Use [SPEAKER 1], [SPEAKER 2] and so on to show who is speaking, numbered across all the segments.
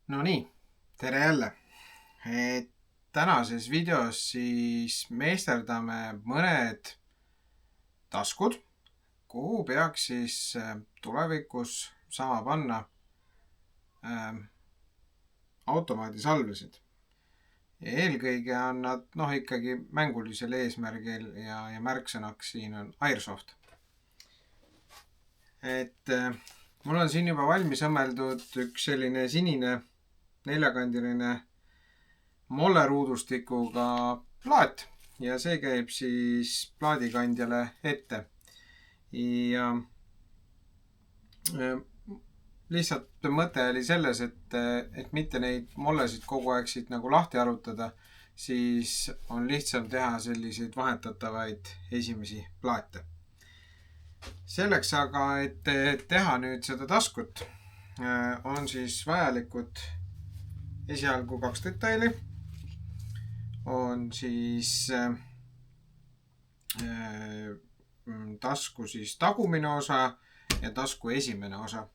[SPEAKER 1] No nii, tere jälle. Tänases videos siis meisterdame mõned taskud, kuhu peaks siis tulevikus saama panna automaadisalvesid. Ja eelkõige on nad ikkagi mängulisel eesmärgil ja märksõnaks siin on Airsoft. Mul on siin juba valmis õmmeldud üks selline sinine neljakandiline molleruudustikuga plaat ja see käib siis plaadikandjale ette. Ja lihtsalt mõte oli selles, et mitte neid mollesid kogu aeg siit nagu lahti arutada, siis on lihtsam teha selliseid vahetatavaid esimesi plaate. Selleks aga, et teha nüüd seda taskut, on siis vajalikud esialgu 2 detaili. On siis tasku siis tagumine osa ja tasku esimene osa.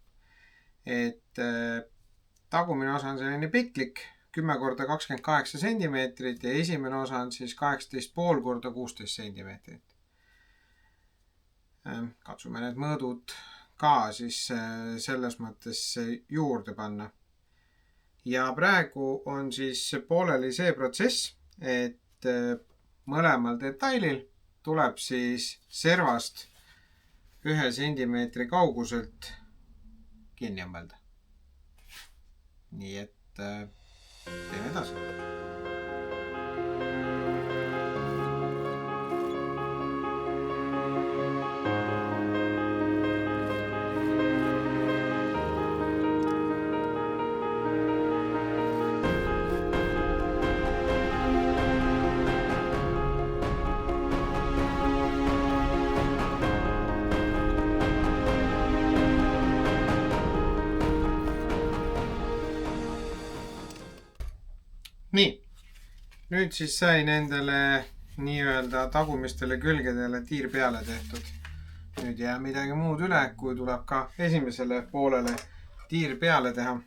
[SPEAKER 1] Tagumine osa on selline piklik 10x28 sentimeetrit ja esimene osa on siis 18,5x16 sentimeetrit. Katsume need mõõdud ka siis selles mõttes juurde panna. Ja praegu on siis pooleli see protsess, et mõlemal detailil tuleb siis servast 1 sentimeetri kauguselt kinni õmmelda. Nii et teeme edasi. Nii, nüüd siis sai nendele nii-öelda tagumistele külgedele tiir peale tehtud. Nüüd jää midagi muud üle, kui tuleb ka esimesele poolele tiir peale teha.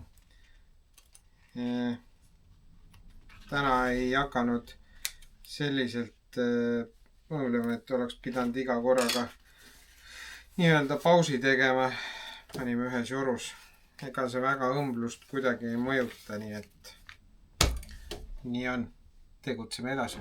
[SPEAKER 1] Täna ei hakanud selliselt mõtlema, et oleks pidanud iga korraga nii-öelda pausi tegema. Panime ühes jorus. Ega see väga õmblust kuidagi ei mõjuta, nii et nii on. Tegutseme edasi.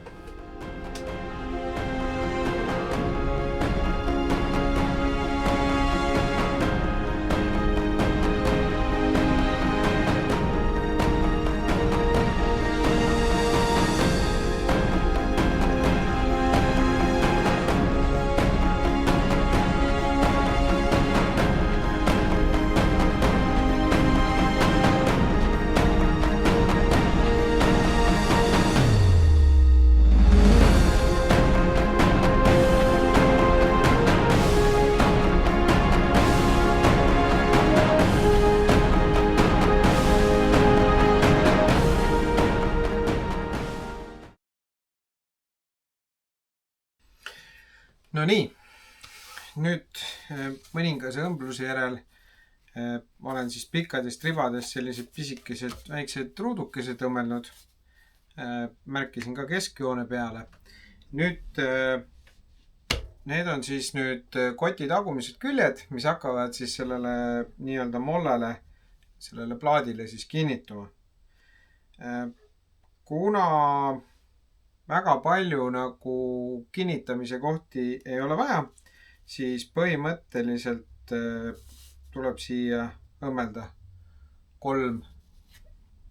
[SPEAKER 1] No nii, nüüd mõningase õmbluse järel olen siis pikkadest ribadest sellised pisikesed väiksed ruudukesed õmmelnud. Märkisin ka keskjoone peale. Nüüd need on siis nüüd koti tagumised küljed, mis hakkavad siis sellele nii-öelda mollele, sellele plaadile siis kinnituma. Kuna väga palju nagu kinnitamise kohti ei ole vaja, siis põhimõtteliselt tuleb siia õmmelda 3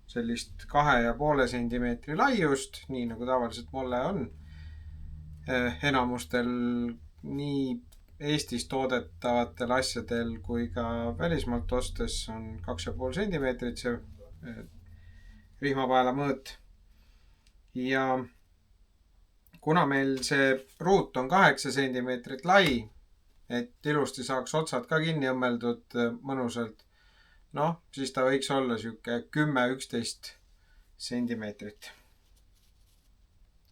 [SPEAKER 1] sellist 2,5 sentimeetri laiust, nii nagu tavaliselt molle on. Enamustel nii Eestis toodetavatel asjadel kui ka välismaalt ostes on 2,5 sentimeetrit see rihmapaela mõõt. Ja kuna meil see ruut on 8 sentimeetrit lai, et ilusti saaks otsad ka kinni õmmeldud mõnusalt, siis ta võiks olla siuke 10-11 sentimeetrit.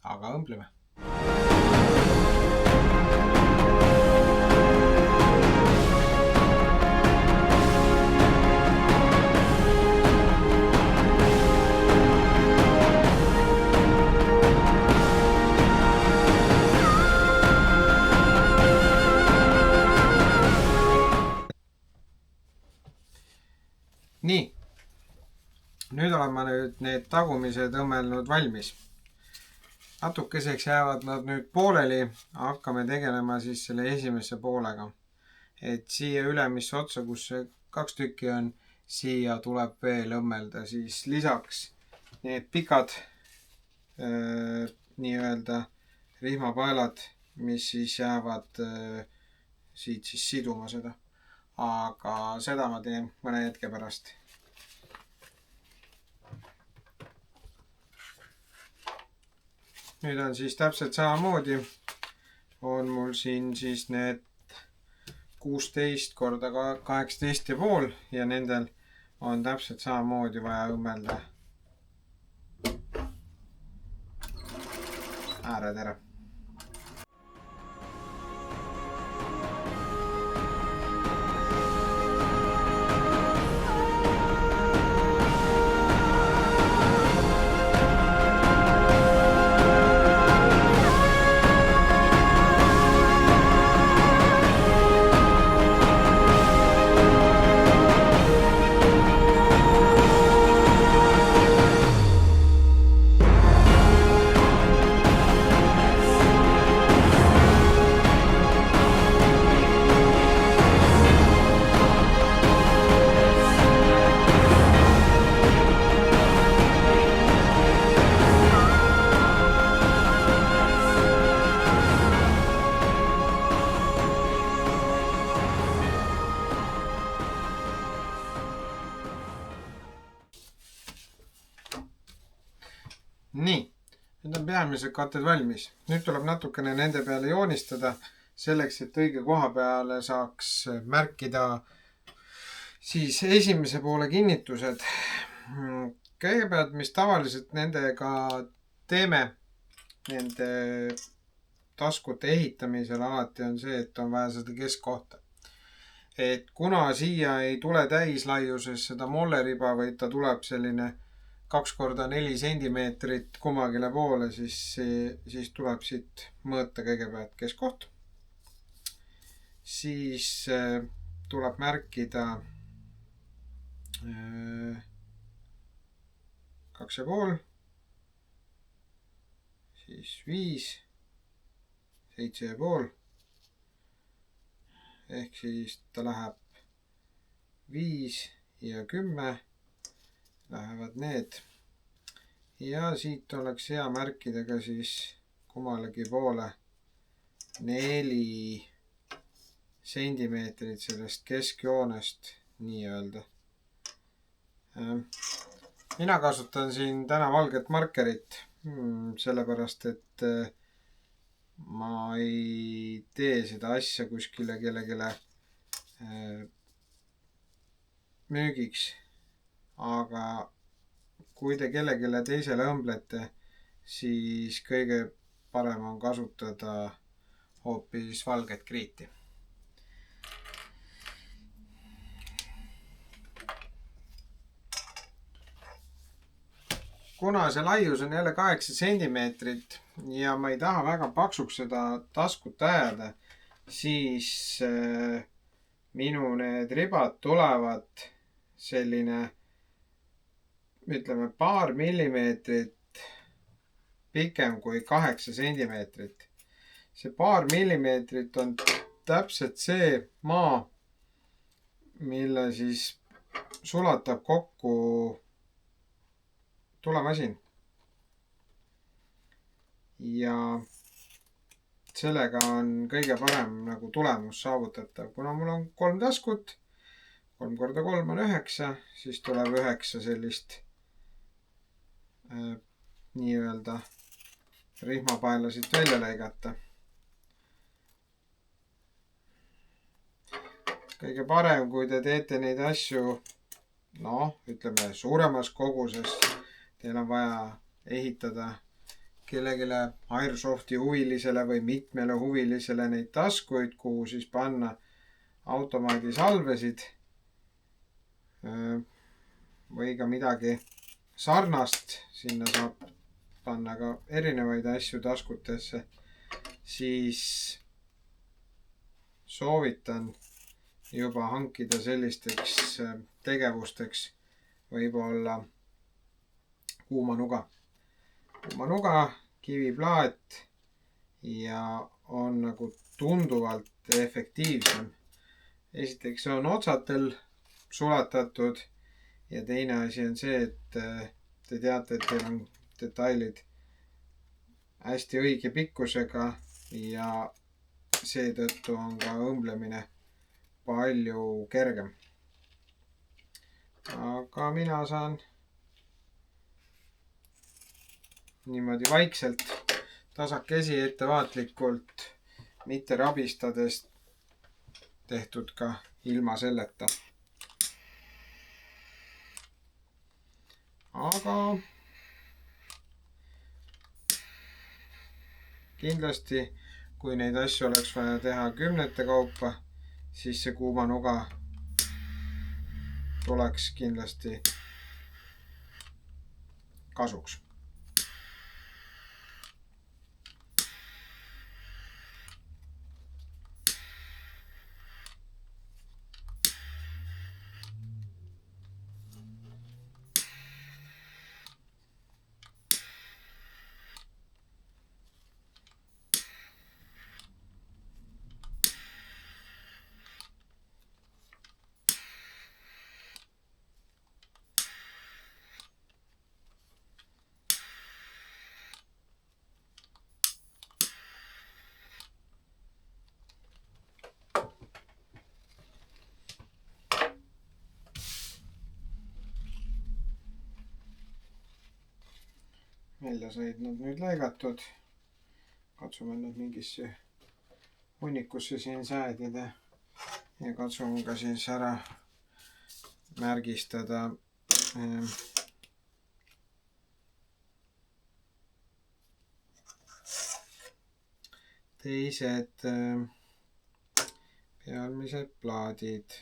[SPEAKER 1] Aga õmbleme. Nüüd olen ma need tagumised õmmelnud valmis. Natukeseks jäävad nad nüüd pooleli, hakkame tegelema siis selle esimese poolega. Et siia ülemisse otsa, kus see 2 tükki on, siia tuleb veel õmmelda siis lisaks need pikad nii-öelda rihmapaelad, mis siis jäävad siit siis siduma seda. Aga seda ma teen mõne hetke pärast. Nüüd on siis täpselt samamoodi. On mul siin siis need 16 korda 18,5 ja nendel on täpselt samamoodi vaja õmmelda ääred ära. Nii, nüüd on peamised katted valmis. Nüüd tuleb natukene nende peale joonistada selleks, et õige koha peale saaks märkida siis esimese poole kinnitused. Kõigepealt, mis tavaliselt nendega teeme, nende taskute ehitamisel alati on see, et on vaja seda keskkohta. Et kuna siia ei tule täislaiuses seda molleriba, vaid ta tuleb selline 2 korda 4 sentimeetrit kummagile poole, siis tuleb siit mõõta kõigepealt keskkoht. Siis tuleb märkida 2,5, siis 5, 7,5. Ehk siis ta läheb 5 ja 10. Lähevad need. Ja siit oleks hea märkida ka siis kummalegi poole 4 sentimeetrit sellest keskjoonest nii-öelda. Mina kasutan siin täna valget markerit, sellepärast et ma ei tee seda asja kuskile kellegile müügiks. Aga kui te kellegile teisele õmblete, siis kõige parem on kasutada hoopis valget kriiti. Kuna see laius on jälle 8 sentimeetrit ja ma ei taha väga paksuks seda taskut ajada, siis minu need ribad tulevad selline, ütleme, paar millimeetrit pikem kui 8 sentimeetrit. See paar millimeetrit on täpselt see maa, mille siis sulatab kokku tulemasin. Ja sellega on kõige parem nagu tulemus saavutatav. Kuna mul on 3 taskut, 3 korda 3 on 9, siis tuleb 9 sellist nii-öelda rihmapaelasid välja lõigata. Kõige parem, kui te teete neid asju, ütleme suuremas koguses, teil on vaja ehitada kellegile Airsofti huvilisele või mitmele huvilisele neid taskuid, kuhu siis panna automaadi salvesid või ka midagi sarnast, sinna saab panna ka erinevaid asju taskutesse, siis soovitan juba hankida sellisteks tegevusteks võib-olla kuuma nuga. Kuuma nuga, kiviplaat ja on nagu tunduvalt efektiivsem. Esiteks on otsatel sulatatud ja teine asi on see, et te teate, et teil on detailid hästi õige pikkusega ja seetõttu on ka õmblemine palju kergem. Aga mina saan niimoodi vaikselt, tasakesi ettevaatlikult, mitte rabistades tehtud ka ilma selleta. Aga kindlasti, kui neid asju oleks vaja teha kümnete kaupa, siis see kuuma nuga tuleks kindlasti kasuks. Välja said nad nüüd lõigatud. Katsume nad mingisse hunnikusse siin säädida ja katsume ka siis ära märgistada teised pealmised plaadid.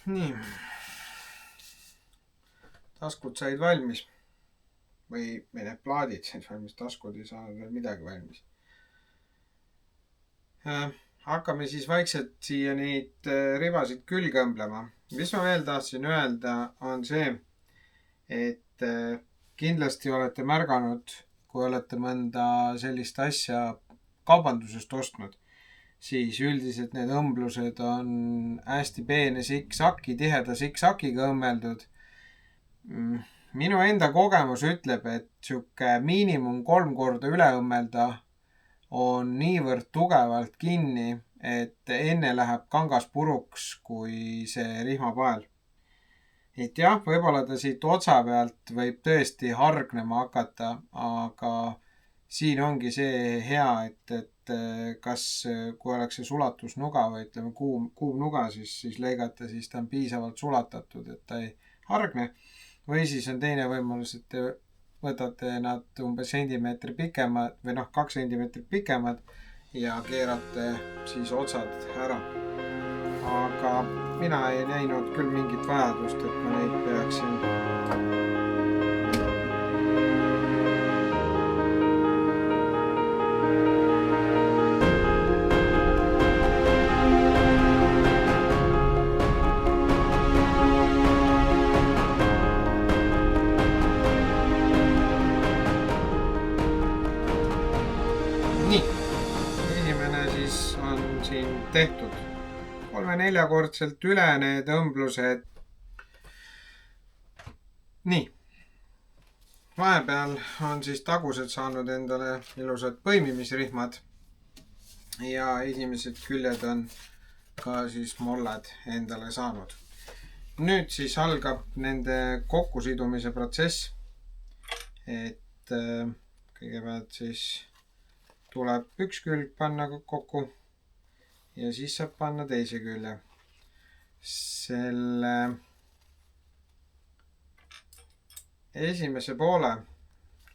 [SPEAKER 1] Nii. Taskud said valmis. Või need plaadid said valmis. Taskud ei saanud veel midagi valmis. Hakkame siis vaikselt siia neid ribasid külge õmblema. Mis ma veel tahtsin öelda on see, et kindlasti olete märganud, kui olete mõnda sellist asja kaubandusest ostnud, siis üldiselt need õmblused on hästi peene siksaki, tiheda siksakiga õmmeldud. Minu enda kogemus ütleb, et siuke miinimum 3 korda üle õmmelda on niivõrd tugevalt kinni, et enne läheb kangas puruks kui see rihmapael. Et jah, võib-olla ta siit otsa pealt võib tõesti hargnema hakata, aga siin ongi see hea, et kas kui oleks see sulatusnuga või ütleme kuum nuga, siis lõigata, siis ta on piisavalt sulatatud, et ta ei hargne. Või siis on teine võimalus, et te võtate nad umbes sentimeetri pikemad või 2 sentimeetrit pikemad ja keerate siis otsad ära. aga mina ei näinud küll mingit vajadust, et ma neid peaksin. Nii, esimene siis on siin tehtud 3-4-kordselt üle need õmblused. Nii, vahepeal on siis tagused saanud endale ilusad põimimisrihmad ja esimesed küljed on ka siis mollad endale saanud. Nüüd siis algab nende kokkusidumise protsess, et kõigepealt siis tuleb üks külg panna kokku ja siis saab panna teise külje. Selle esimese poole,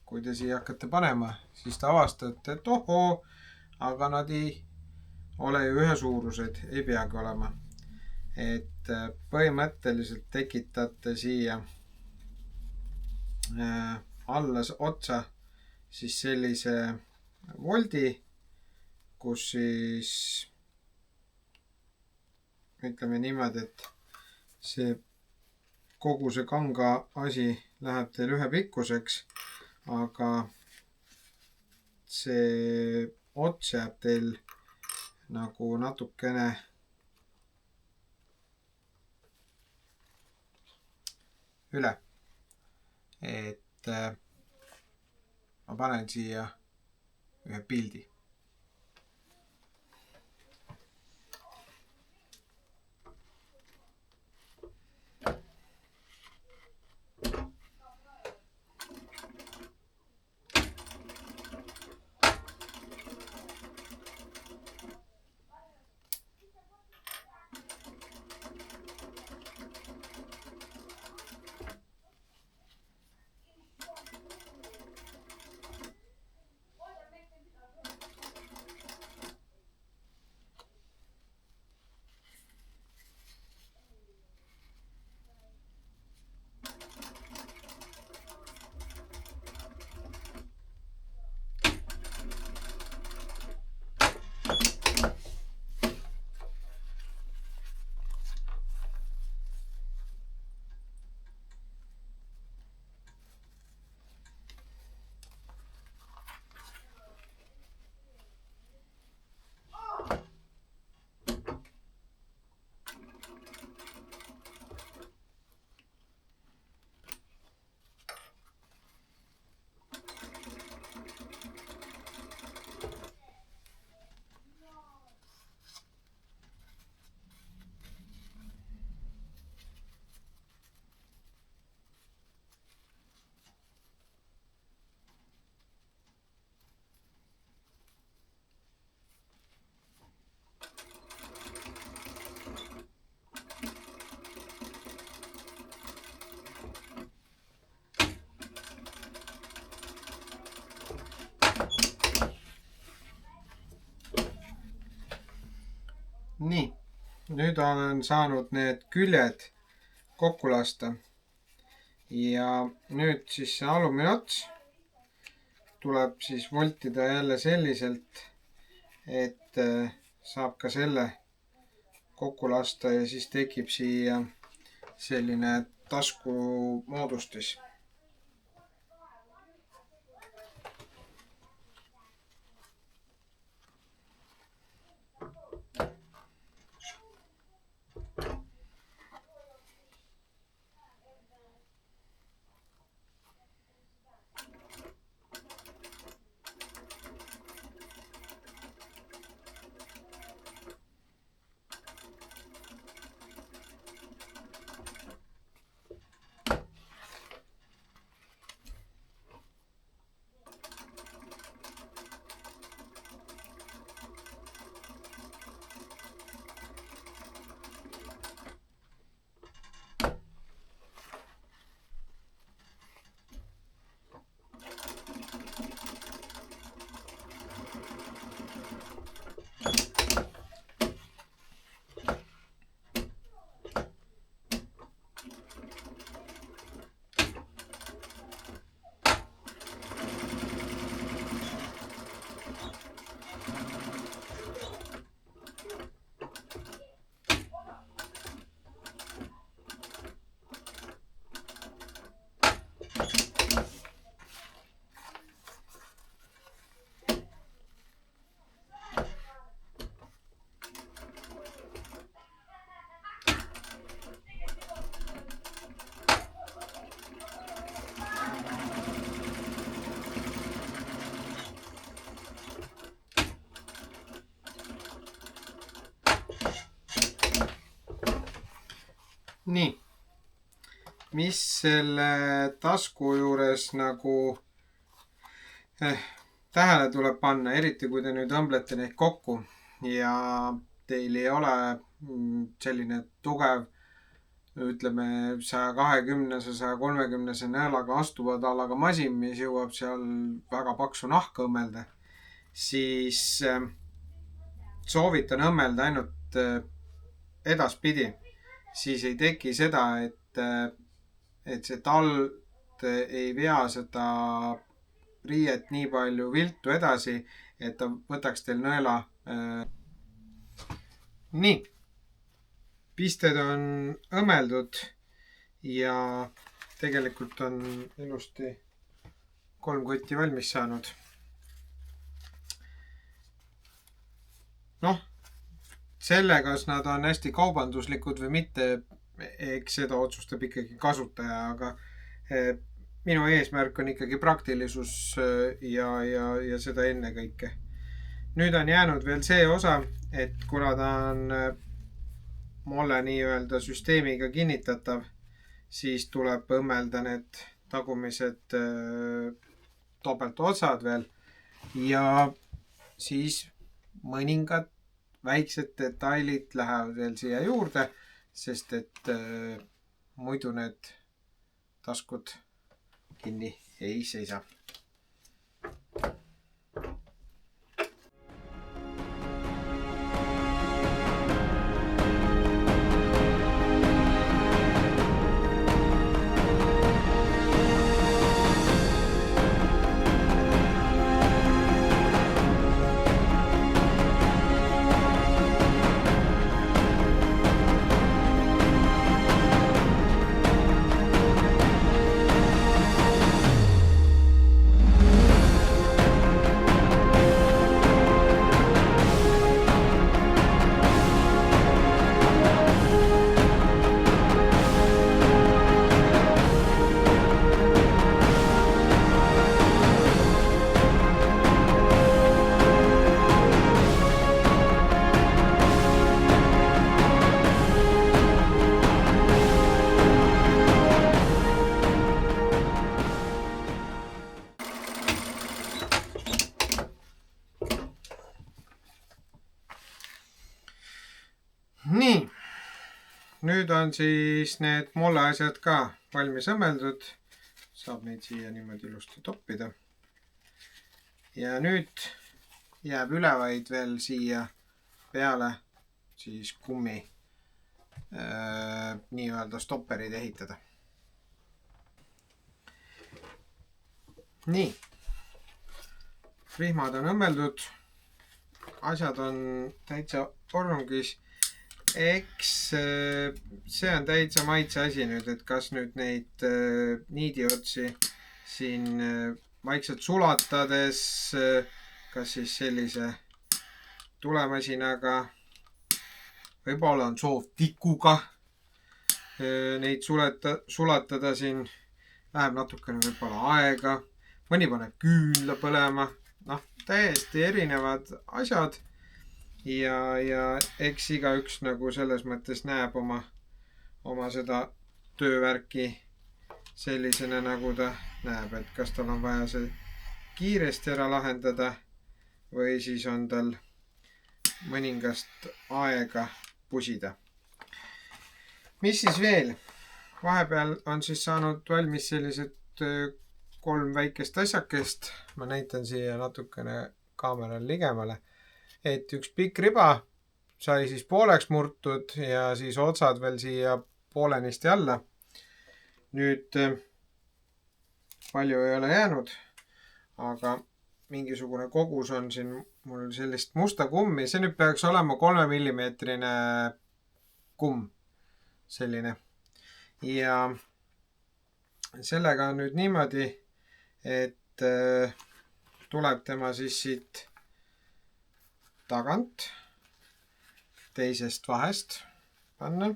[SPEAKER 1] kui te siia hakkate panema, siis te avastate, et ohoo, aga nad ei ole ju ühesuurused, ei peagi olema. Et põhimõtteliselt tekitate siia alla otsa siis sellise voldi, kus siis ütleme niimoodi, et see kogu see kanga asi läheb teil ühepikkuseks, aga see ots jääb teil nagu natukene üle. Et ma panen siia ühe pildi. Nii, nüüd olen saanud need küljed kokku lasta ja nüüd siis see alumine ots tuleb siis voltida jälle selliselt, et saab ka selle kokku lasta ja siis tekib siia selline tasku moodustis. nii, mis selle tasku juures nagu tähele tuleb panna, eriti kui te nüüd õmblete neid kokku ja teil ei ole selline tugev, ütleme 120, 130 nõelaga astuva talaga masin, mis jõuab seal väga paksu nahka õmmelda, siis soovitan õmmelda ainult edaspidi. Siis ei teki seda, et see tald ei vea seda riiet nii palju viltu edasi, et ta võtaks teil nõela. Nii, pisted on õmmeldud ja tegelikult on ilusti 3 kotti valmis saanud. Noh, selle, kas nad on hästi kaubanduslikud või mitte, eks seda otsustab ikkagi kasutaja, aga minu eesmärk on ikkagi praktilisus ja seda ennekõike. Nüüd on jäänud veel see osa, et kuna ta on molle nii-öelda süsteemiga kinnitatav, siis tuleb õmmelda need tagumised topeltotsad veel ja siis mõningad väiksed detailid lähevad veel siia juurde, sest et muidu need taskud kinni ei seisa. Nii, nüüd on siis need molle asjad ka valmis õmmeldud. Saab neid siia niimoodi ilusti toppida. Ja nüüd jääb üle vaid veel siia peale siis kummi nii-öelda stopperid ehitada. Nii, rihmad on õmmeldud, asjad on täitsa ornungis. Eks see on täitsa maitse asi nüüd, et kas nüüd neid niidiotsi siin vaikselt sulatades, kas siis sellise tulemasinaga, võib-olla on soov tikuga neid sulatada siin, läheb natukene võib-olla aega, mõni paneb küünla põlema, noh, täiesti erinevad asjad. Ja eks igaüks nagu selles mõttes näeb oma seda töövärki sellisena, nagu ta näeb, et kas tal on vaja see kiiresti ära lahendada või siis on tal mõningast aega pusida. Mis siis veel? Vahepeal on siis saanud valmis sellised 3 väikest asjakest. Ma näitan siia natukene kaameral ligemale. Et üks pikk riba sai siis pooleks murtud ja siis otsad veel siia poolenisti alla. Nüüd palju ei ole jäänud, aga mingisugune kogus on siin mul sellist musta kummi. See nüüd peaks olema 3 millimeetrine kumm, selline. Ja sellega on nüüd niimoodi, et tuleb tema siis siit tagant teisest vahest panna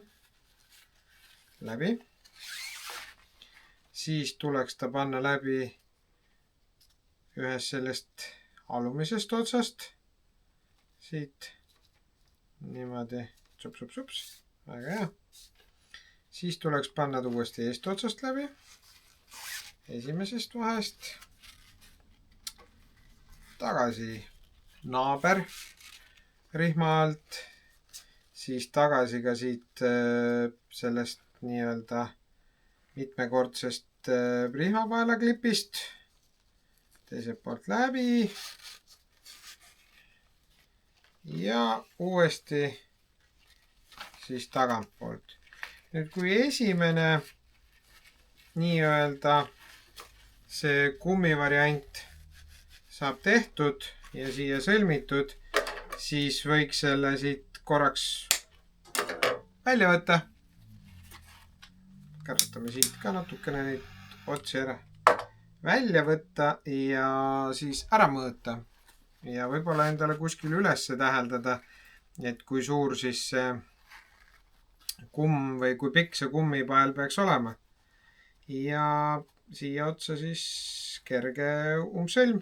[SPEAKER 1] läbi. Siis tuleks ta panna läbi ühest sellest alumisest otsast. Siit niimoodi sups, väga hea. Siis tuleks panna ta uuesti eestotsast läbi, esimesest vahest, tagasi naaber rihma alt, siis tagasi ka siit sellest nii-öelda mitmekordsest rihmapaela klipist, teiselt poolt läbi ja uuesti siis tagantpoolt. Nüüd kui esimene nii-öelda see kummivariant saab tehtud ja siia sõlmitud, siis võiks selle siit korraks välja võtta. Kärsutame siit ka natukene neid otsi ära. Välja võtta ja siis ära mõõta. Ja võib-olla endale kuskil üles täheldada, et kui suur siis see kumm või kui pikk see kummipael peaks olema. Ja siia otsa siis kerge umbsõlm.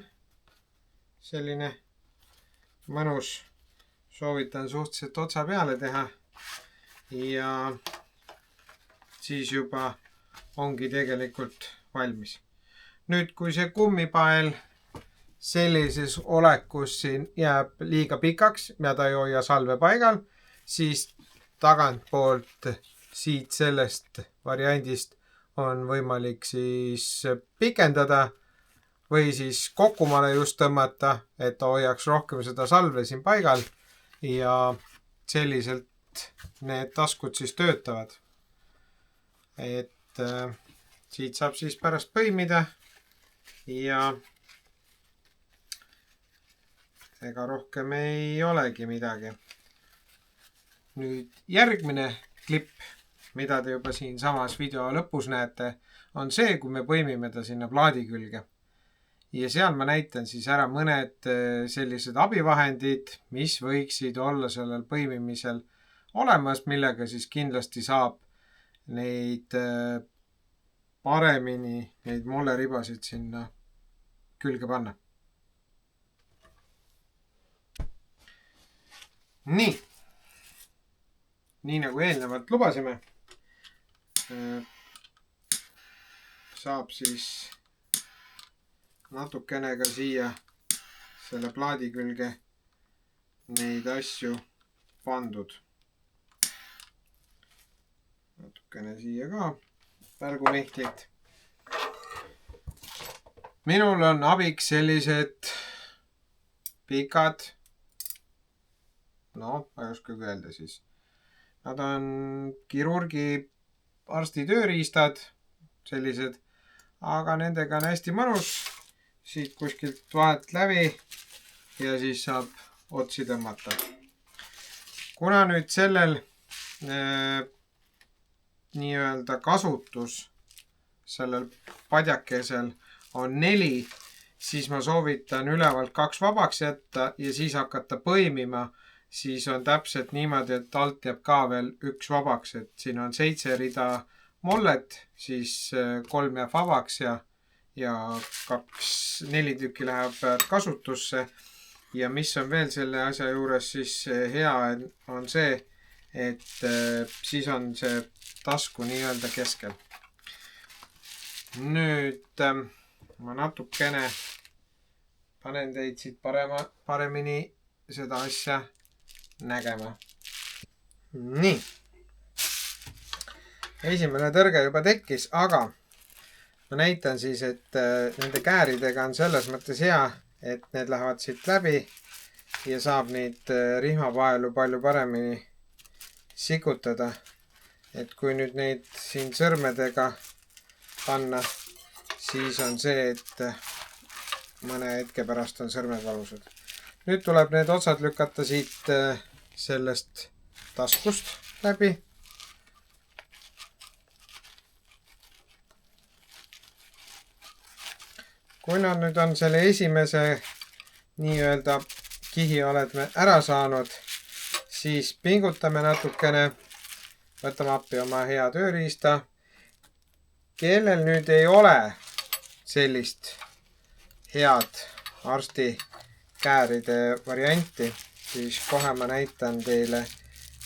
[SPEAKER 1] Selline mõnus. Soovitan suhteliselt otsa peale teha. Ja siis juba ongi tegelikult valmis. Nüüd, kui see kummipael sellises olekus siin jääb liiga pikaks ja ta ei hoia salve paigal, siis tagantpoolt siit sellest variandist on võimalik siis pikendada või siis kokkumale just tõmmata, et ta hoiaks rohkem seda salve siin paigal ja selliselt need taskud siis töötavad. Et siit saab siis pärast põimida ja ega rohkem ei olegi midagi. Nüüd järgmine klipp, mida te juba siin samas video lõpus näete, on see, kui me põimime ta sinna plaadi külge. Ja seal ma näitan siis ära mõned sellised abivahendid, mis võiksid olla sellel põimimisel olemas, millega siis kindlasti saab neid paremini neid molleribasid sinna külge panna. Nii nagu eelnevalt lubasime, saab siis natukene ka siia selle plaadi külge neid asju pandud. Natukene siia ka värgumihtit. Minul on abiks sellised pikad, ma ei oska öelda siis. Nad on kirurgi arsti tööriistad, sellised, aga nendega on hästi mõnus. Siit kuskilt vahelt läbi ja siis saab otsi tõmmata. Kuna nüüd sellel nii-öelda kasutus sellel padjakesel on 4, siis ma soovitan ülevalt 2 vabaks jätta ja siis hakata põimima. Siis on täpselt niimoodi, et alt jääb ka veel 1 vabaks, et siin on 7 rida mollet, siis 3 jääb vabaks ja 4 tükki läheb kasutusse. Ja mis on veel selle asja juures siis hea on see, et siis on see tasku nii-öelda keskel. Nüüd ma natukene panen teid siit paremini seda asja nägema. Nii. Esimene tõrge juba tekkis, aga ma näitan siis, et nende kääridega on selles mõttes hea, et need lähevad siit läbi ja saab neid rihmapaelu palju paremini sikutada. Et kui nüüd neid siin sõrmedega panna, siis on see, et mõne hetke pärast on sõrmed valusad. Nüüd tuleb need otsad lükata siit sellest taskust läbi. Kui nad nüüd on selle esimese nii-öelda kihi oled me ära saanud, siis pingutame natukene, võtame appi oma hea tööriista. Kellel nüüd ei ole sellist head arsti kääride varianti, siis kohe ma näitan teile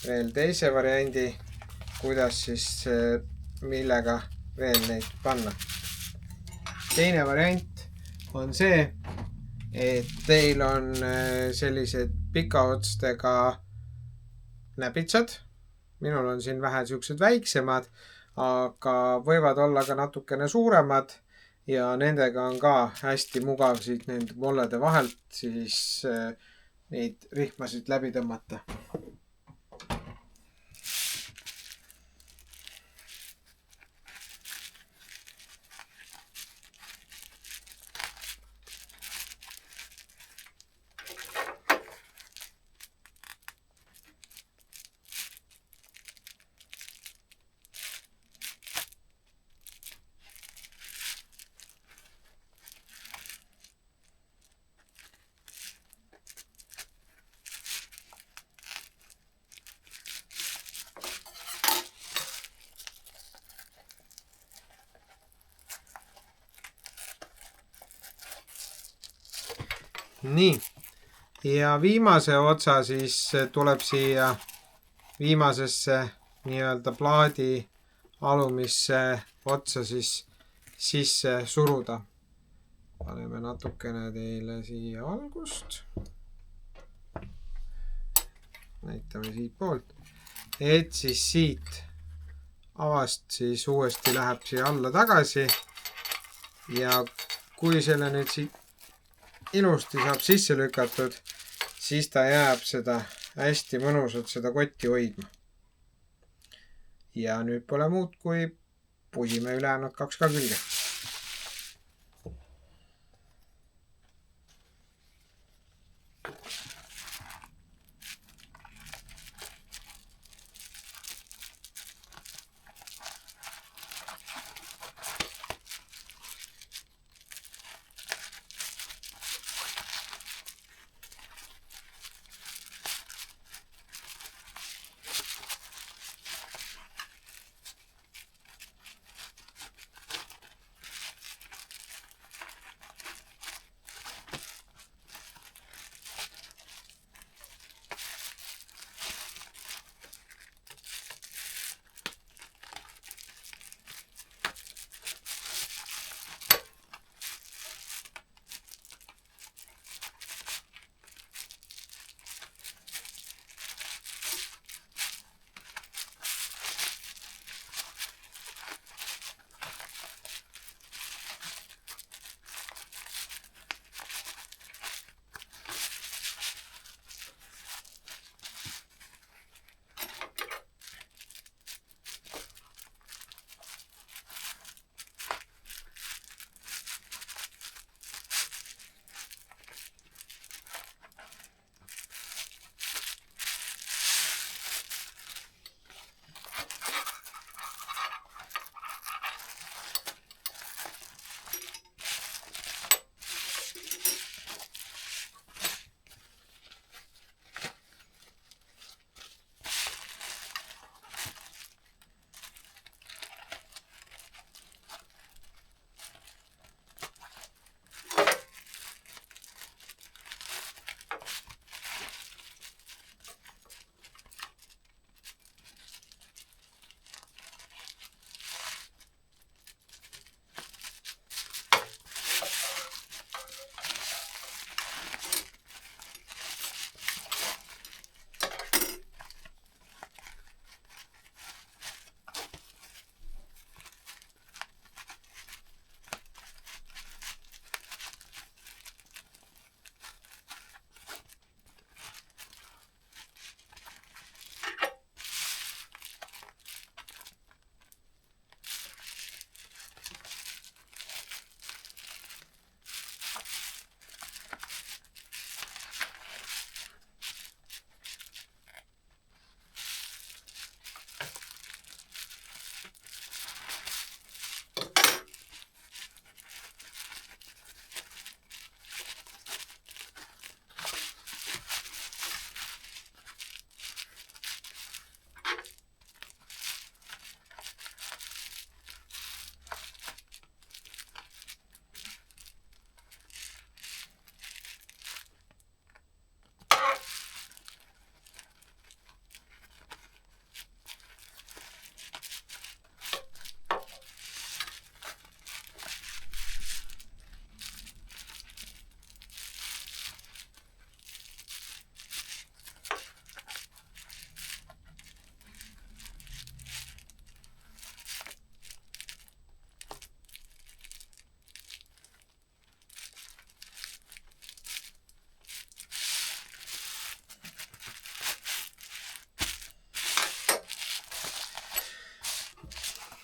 [SPEAKER 1] veel teise variandi. kuidas siis millega veel neid panna. Teine variant on see, et teil on sellised pikaotstega näpitsad. Minul on siin vähe siuksed väiksemad, aga võivad olla ka natukene suuremad ja nendega on ka hästi mugav siit nende mollede vahelt siis neid rihmasid läbi tõmmata. Nii, ja viimase otsa siis tuleb siia viimasesse nii-öelda plaadi alumisse otsa siis sisse suruda. Paneme natukene teile siia algust. Näitame siit poolt, et siis siit avast siis uuesti läheb siia alla tagasi ja kui selle nüüd siit ilusti saab sisse lükatud, siis ta jääb seda hästi mõnusalt seda kotti hoidma. Ja nüüd pole muud, kui pusime ülejäänud 2 ka külge.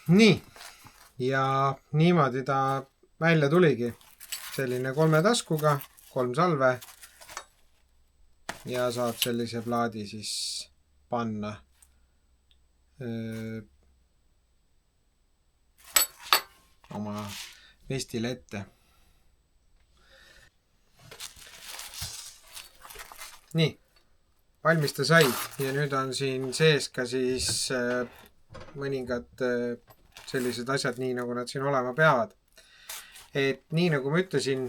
[SPEAKER 1] Nii, ja niimoodi ta välja tuligi. Selline 3 taskuga, 3 salve ja saab sellise plaadi siis panna oma vestile ette. Nii, valmis ta sai ja nüüd on siin sees ka siis mõningad sellised asjad, nii nagu nad siin olema peavad. Et nii nagu ma ütlesin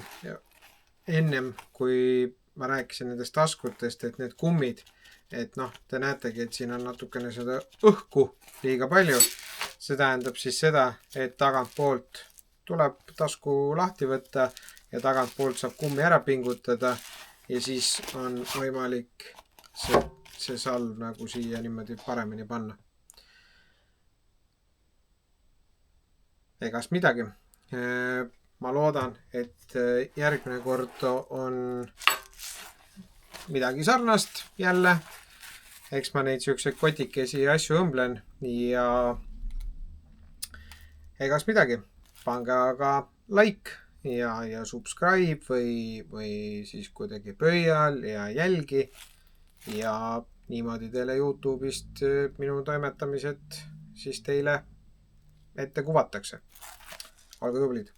[SPEAKER 1] ennem, kui ma rääkisin nendest taskutest, et need kummid, et te näetegi, et siin on natukene seda õhku liiga palju. See tähendab siis seda, et tagant poolt tuleb tasku lahti võtta ja tagant poolt saab kummi ära pingutada ja siis on võimalik see salv nagu siia niimoodi paremini panna. Egas midagi. Ma loodan, et järgmine kord on midagi sarnast jälle. Eks ma neid siukseid kotikesi ja asju õmblen ja egas midagi. Pange aga like ja subscribe või siis kuidagi pöial ja jälgi ja niimoodi teile YouTube'ist minu toimetamised siis teile ette kuvatakse. Olge tublid!